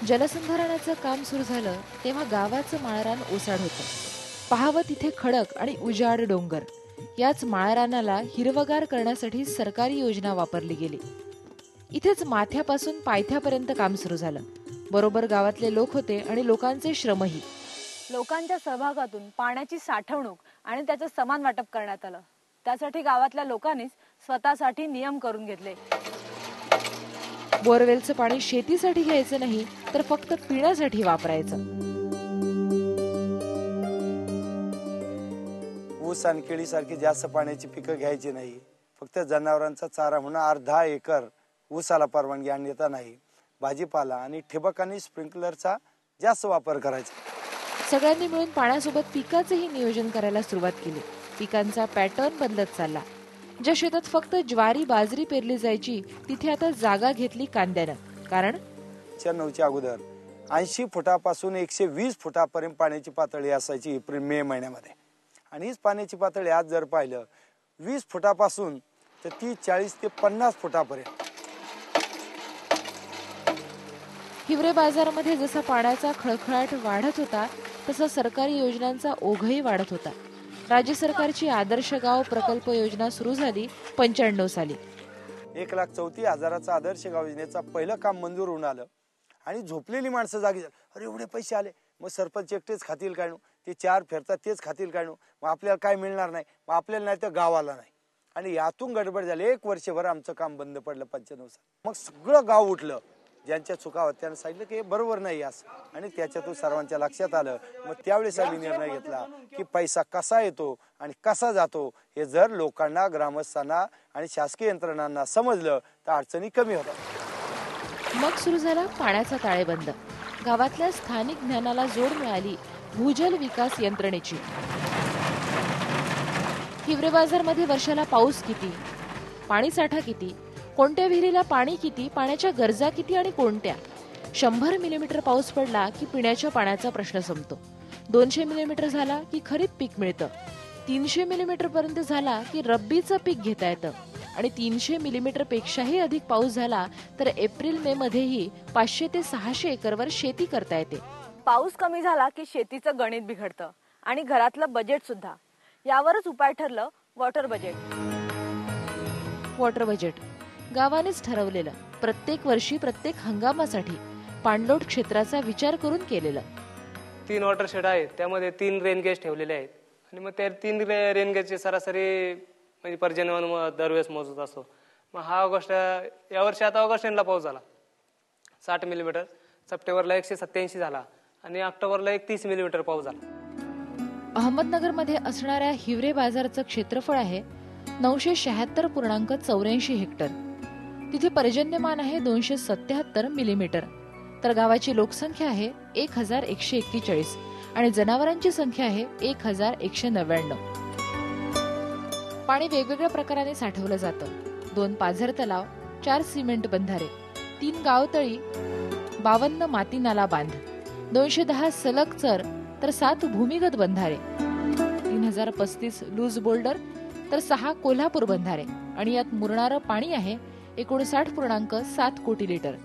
जलसंधारणाचं काम सुरू झालं तेव्हा गावाचं माळरान ओसाड होतं. पाहावं तिथे खडक आणि उजाड डोंगर. याच माळरानाला हिरवगार करण्यासाठी सरकारी योजना वापरली गेली. इथेच माथ्यापासून पायथ्यापर्यंत काम सुरू झालं. बरोबर गावातले लोक होते आणि लोकांचे श्रमही. लोकांच्या सहभागातून पाण्याची साठवणूक आणि त्याचं समान वाटप करण्यात आलं. त्यासाठी गावातल्या लोकांनीच स्वतःसाठी नियम करून घेतले. बोरवेलचं पाणी शेतीसाठी घ्यायचं नाही, तर फक्त पिण्यासाठी वापरायचं. ऊस आणि केळीसारखी जास्त पाण्याची पिकं घ्यायची नाही. फक्त जनावरांचा चारा म्हणून अर्धा एकर ऊसाला परवानगी आणता नाही. भाजीपाला आणि ठिबक आणि स्प्रिंकलरचा जास्त वापर करायचा. सगळ्यांनी मिळून पाण्यासोबत पिकाचंही नियोजन करायला सुरुवात केली. पिकांचा पॅटर्न बदलत चालला. ज्या शेतात फक्त ज्वारी बाजरी पेरली जायची तिथे आता जागा घेतली कांद्यानं. कारण 9च्या अगोदर 80 फुटापासून 120 फुटापर्यंत पाण्याची पातळी असायची एप्रिल मे महिन्यामध्ये. आणि हीच पाण्याची पातळी आज जर पाहिलं 20 फुटापासून तर ती 40 ते 50 फुटापर्यंत. हिवरे बाजारामध्ये जसा पाण्याचा खळखळाट वाढत होता तसा सरकारी योजनांचा ओघही वाढत होता. राज्य सरकारची आदर्श गाव प्रकल्प योजना सुरू झाली 95 साली. 1,34,000 आदर्श गाव योजनेचा पहिलं काम मंजूर होऊन आलं आणि झोपलेली माणसं जागी झाली. अरे एवढे पैसे आले, मग सरपंच एकटेच खातील काय? ते 4 फेरतात तेच खातील काय? मग आपल्याला काय मिळणार नाही, मग आपल्याला नाही तर गावाला नाही. आणि यातून गडबड झाली. 1 वर्षभर आमचं काम बंद पडलं 95 साली. मग सगळं गाव उठलं. ज्यांच्या चुका होत्या त्यांना सांगितलं की हे बरोबर नाही असं, आणि त्याच्यातून सर्वांच्या लक्षात आलं. मग त्यावेळेस आम्ही निर्णय घेतला की पैसा कसा येतो आणि कसा जातो हे जर लोकांना, ग्रामस्थांना आणि शासकीय यंत्रणांना समजलं तर अडचणी कमी होतात. मग सुरू झाला पाण्याचा ताळेबंद. गावातल्या स्थानिक ज्ञानाला जोड मिळाली भूजल विकास यंत्रणेची. हिवरे बाजारमध्ये वर्षाला पाऊस किती, पाणी साठा किती, कोणत्या विहिरीला पाणी किती, पाण्याच्या गरजा किती आणि कोणत्या. 100 मिलीमीटर पाऊस पडला की पिण्याच्या पाण्याचा प्रश्न संपतो. 200 मिलीमीटर झाला की खरीप पीक मिळतं. 300 मिलीमीटर पर्यंत झाला की रब्बीचं पीक घेता येतं. आणि 300 मिलीमीटर पेक्षाही अधिक पाऊस झाला तर एप्रिल मे मध्येही 500 ते 600 एकरवर शेती करता येते. पाऊस कमी झाला की शेतीचं गणित बिघडतं आणि घरातलं बजेट सुद्धा. यावरच उपाय ठरलं वॉटर बजेट. वॉटर बजेट गावानेच ठरवलेलं. प्रत्येक वर्षी प्रत्येक हंगामासाठी पाणलोट क्षेत्राचा विचार करून केलेलं. 3 वॉटर शेड आहेत, त्यामध्ये 3 रेन गेज ठेवलेले आहेत. आणि मग त्या 3 रेन गेजची सरासरी म्हणजे पर्जन्यमान दरवेळेस मोजत असतो. मग यावर्षी आता ऑगस्ट एंडला पाऊस झाला 60 मिलीमीटर, सप्टेंबरला 187 झाला आणि ऑक्टोबरला 30 मिलीमीटर पाऊस झाला. अहमदनगरमध्ये असणाऱ्या हिवरे बाजारचं क्षेत्रफळ आहे 976.84 हेक्टर. तिथे पर्जन्यमान आहे 277 मिलीमीटर. तर गावाची लोकसंख्या आहे 1141 आणि जनावरांची संख्या आहे 1199. पाणी वेगवेगळ्या प्रकाराने साठवलं जातं. 2 पाझर तलाव, 4 सिमेंट बंधारे, 3 गावतळी, 52 माती नाला बांध, 210 सलग चर तर 7 भूमिगत बंधारे, 3035 लूज बोल्डर तर 6 कोल्हापूर बंधारे. आणि यात मुरणारं पाणी आहे 59.7 कोटी लिटर.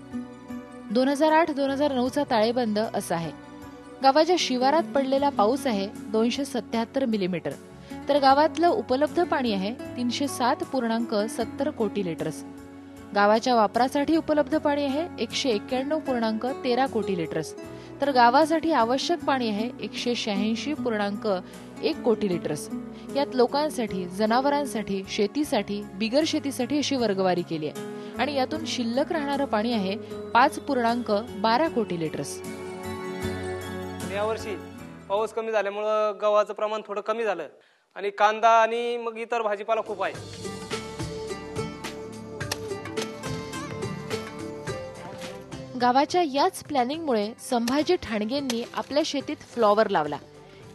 2008-2009चा ताळेबंद असा आहे. गावाच्या शिवारात पडलेला पाऊस आहे 277 मिलीमीटर. तर गावातलं उपलब्ध पाणी आहे 307.70 कोटी लिटर्स. गावाच्या वापरासाठी उपलब्ध पाणी आहे 191.13 कोटी लिटर्स. तर गावासाठी आवश्यक पाणी आहे 186.1 कोटी लिटर्स. यात लोकांसाठी, जनावरांसाठी, शेतीसाठी, बिगर शेतीसाठी अशी वर्गवारी केली आहे. आणि यातून शिल्लक राहणारं पाणी आहे 5.12 कोटी लिटर्स. यावर्षी पाऊस कमी झाल्यामुळं गव्हाचं प्रमाण थोडं कमी झालं आणि कांदा आणि मग इतर भाजीपाला खूप आहे. गावाच्या याच प्लॅनिंगमुळे संभाजी ठाणगेंनी आपल्या शेतीत फ्लॉवर लावला.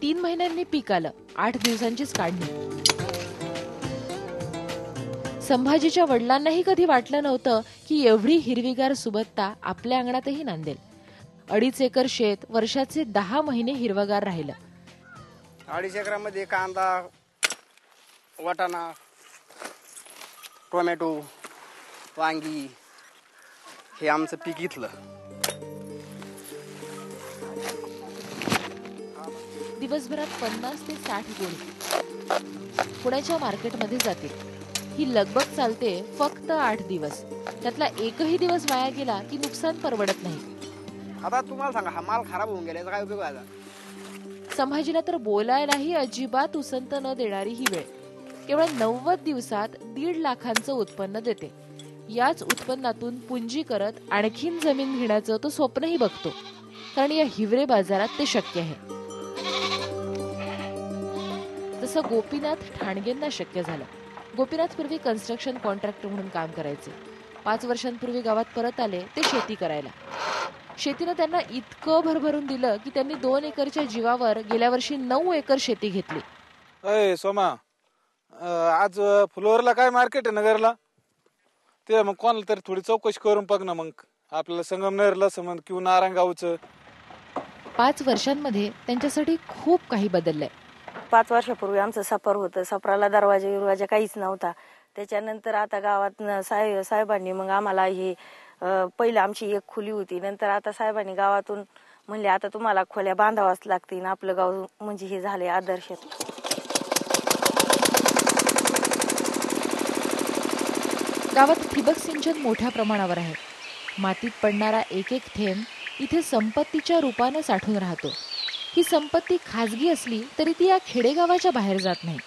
3 महिन्यांनी पीक आलं. 8 दिवसांचीच काढणी. संभाजीच्या वडिलांनाही कधी वाटलं नव्हतं की एवढी हिरवीगार सुबत्ता आपल्या अंगणातही नांदेल. 2.5 एकर शेत वर्षाचे 10 महिने हिरवगार राहिलं. 2.5 एकरामध्ये कांदा, वाटाणा, टोमॅटो, वांगी हे आमचं पीक इथलं. दिवसभरात 50 ते 60 गोणी पुण्याच्या मार्केटमध्ये जातील. ही लगबग चालते फक्त 8 दिवस. त्यातला एकही दिवस वाया गेला की नुकसान परवडत नाही. आता तुम्हाला सांगा, हा माल खराब होऊन गेला, याचा काय उपयोग व्हायचा? संभाजीला तर बोलायलाही अजिबात उसंत न देणारी ही वेळ केवळ 90 दिवसात 1.5 लाखांचं उत्पन्न देते. याच उत्पन्नातून पुंजी करत आणखीन जमीन घेण्याचं तो स्वप्नही बघतो, कारण या हिवरे बाजारात ते शक्य आहे. तसं गोपीनाथ ठाणगेंना शक्य झालं. गोपीनाथ पूर्वी कन्स्ट्रक्शन कॉन्ट्रॅक्टर म्हणून काम करायचे. 5 वर्षांपूर्वी गावात परत आले ते शेती करायला. शेतीनं त्यांना इतकं भरभरून दिलं की त्यांनी 2 एकरच्या जीवावर गेल्या वर्षी 9 एकर शेती घेतली. अय सोमा, आज फ्लोअरला काय मार्केट आहे नगरला? ते मग कोणाला तरी थोडी चौकशी करून बघ ना. मग आपल्याला संगमनेरला समज किंवा नारायणगावचं. 5 वर्षांमध्ये त्यांच्यासाठी खूप काही बदललंय. 5 वर्षापूर्वी आमचं सफर होतं. सफराला दरवाजा काहीच नव्हता. त्याच्यानंतर आता गावात साहेबांनी मग आम्हाला हे पहिलं आमची एक खोली होती. नंतर आता साहेबांनी गावातून म्हणले आता तुम्हाला खोल्या बांधावाच लागतील. आपलं गाव म्हणजे हे झाले आदर्श. गावात ठिबक सिंचन मोठ्या प्रमाणावर आहे. मातीत पडणारा एक एक थेंब इथे संपत्तीच्या रूपानं साठून राहतो. ही संपत्ती खाजगी असली तरी ती या खेडेगावाच्या बाहेर जात नाही.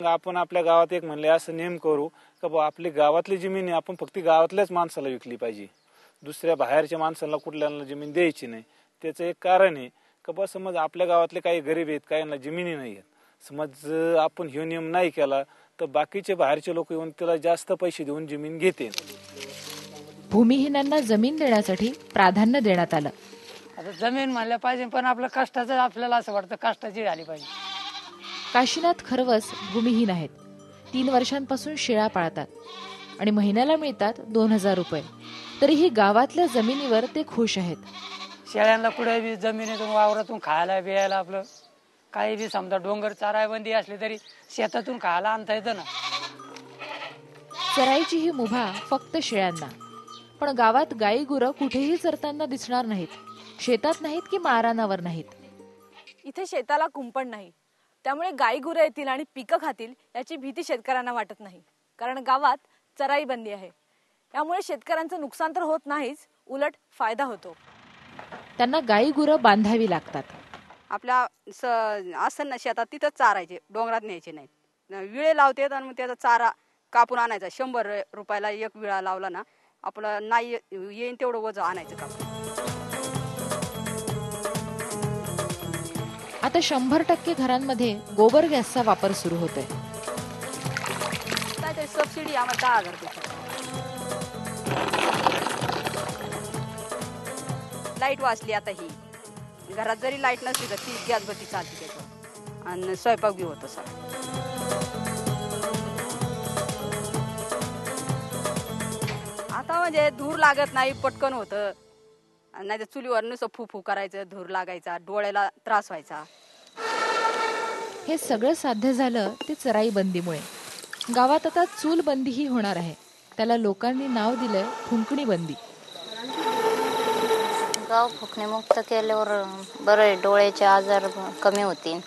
आपण आपल्या गावात एक म्हणले असं नेम करू का आपली गावातली जमीन आपण फक्त गावातल्याच माणसाला विकली पाहिजे. दुसऱ्या बाहेरच्या माणसाला कुठल्याला जमीन द्यायची नाही. त्याचं एक कारण आहे का बा समज आपल्या गावातले काही गरीब आहेत, काहींना जमिनी नाही आहेत. समज आपण हे नियम नाही केला तर बाकीचे बाहेरचे लोक येऊन त्याला जास्त पैसे देऊन जमीन घेते. भूमिहीनांना जमीन देण्यासाठी प्राधान्य देण्यात आलं. आता जमीन म्हणलं पाहिजे, पण आपलं कष्टाचं आपल्याला असं वाटतं कष्टाची झाली पाहिजे. काशीनाथ खरवस भूमिहीन आहेत. 3 वर्षांपासून शेळ्या पाळतात आणि महिन्याला मिळतात 2000 रुपये. तरीही गावातल्या जमिनीवर ते खुश आहेत. शेळ्यांना कुठे बी जमिनीतून वावरातून खायला बियायला आपलं काही बी समजा डोंगर चाराबंदी असली तरी शेतातून खायला आणता येतं ना. चराईची ही मुभा फक्त शेळ्यांना. पण गावात गाई गुरं कुठेही चरताना दिसणार नाहीत. शेतात नाहीत की माळरानावर नाहीत. इथे शेताला कुंपण नाही, त्यामुळे गाई गुरं येतील आणि पिकं खातील याची भीती शेतकऱ्यांना वाटत नाही. कारण गावात चराई बंदी आहे. त्यामुळे शेतकऱ्यांचं नुकसान तर होत नाहीच, उलट फायदा होतो. त्यांना गाई गुरं बांधावी लागतात. आपल्या असं ना शेतात तिथंच चारायचे, डोंगरात न्यायचे नाही. विळे लावतात आणि मग त्याचा चारा कापून आणायचा. 100 रुपयाला एक विळा लावला ना, आपलं नाही येईन तेवढं वजन आणायचं कापून. आता 100% घरांमध्ये गोबर गॅसचा वापर सुरू होतोय. काय सबसिडी आम्हाला 10,000 रुपये. लाईट वाचली आता ही. घरात जरी लाईट नसली तर ती गॅस बत्ती चालते त्याच्यावर आणि स्वयंपाक बी होतो सर. आता म्हणजे धूर लागत नाही, पटकन होतं. नाही तर चुलीवर नुसतं फू करायचं, धूर लागायचा, डोळ्याला त्रास व्हायचा. हे सगळं साध्य झालं ते चराई बंदीमुळे. गावात आता चूल बंदीही होणार आहे. त्याला लोकांनी नाव दिलंय फुंकणी बंदी. गाव फुकणीमुक्त केल्यावर बरं, डोळ्याचे आजार कमी होतील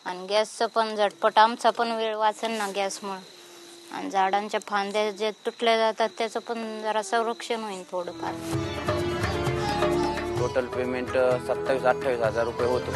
आणि गॅसचं पण झटपट आमचा पण वेळ वाचेल ना गॅसमुळे. आणि झाडांच्या फांद्या जे तुटल्या जातात त्याचं पण जरा संरक्षण होईल थोडंफार. टोटल पेमेंट 27-28 हजार रुपये होतो.